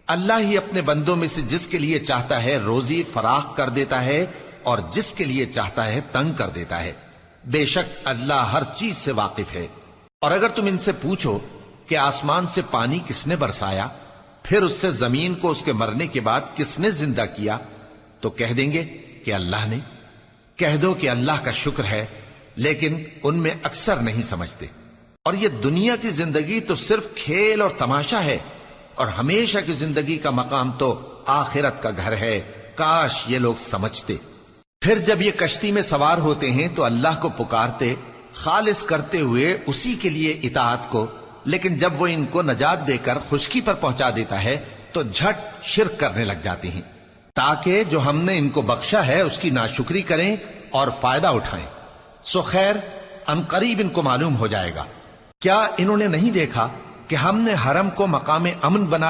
अल्लाह ही अपने बंदों में से जिसके लिए चाहता है रोजी फराख कर देता है और जिसके लिए चाहता है तंग कर देता है। बेशक अल्लाह हर चीज से वाकिफ है। और अगर तुम इनसे पूछो कि आसमान से पानी किसने बरसाया, फिर उससे जमीन को उसके मरने के बाद किसने जिंदा किया, तो कह देंगे कि अल्लाह ने। कह दो कि अल्लाह का शुक्र है, लेकिन उनमें अक्सर नहीं समझते। और ये दुनिया की जिंदगी तो सिर्फ खेल और तमाशा है, और हमेशा की जिंदगी का मकाम तो आखिरत का घर है। काश ये लोग समझते। फिर जब ये कश्ती में सवार होते हैं तो अल्लाह को पुकारते, खालिस करते हुए उसी के लिए इताअत को। लेकिन जब वो इनको नजात देकर खुशकी पर पहुंचा देता है तो झट शिर्क करने लग जाते हैं, ताकि जो हमने इनको बख्शा है उसकी नाशुक्री करें और फायदा उठाएं। सो खैर अनकरीब इनको मालूम हो जाएगा। क्या इन्होंने नहीं देखा कि हमने हरम को मकाम अमन बना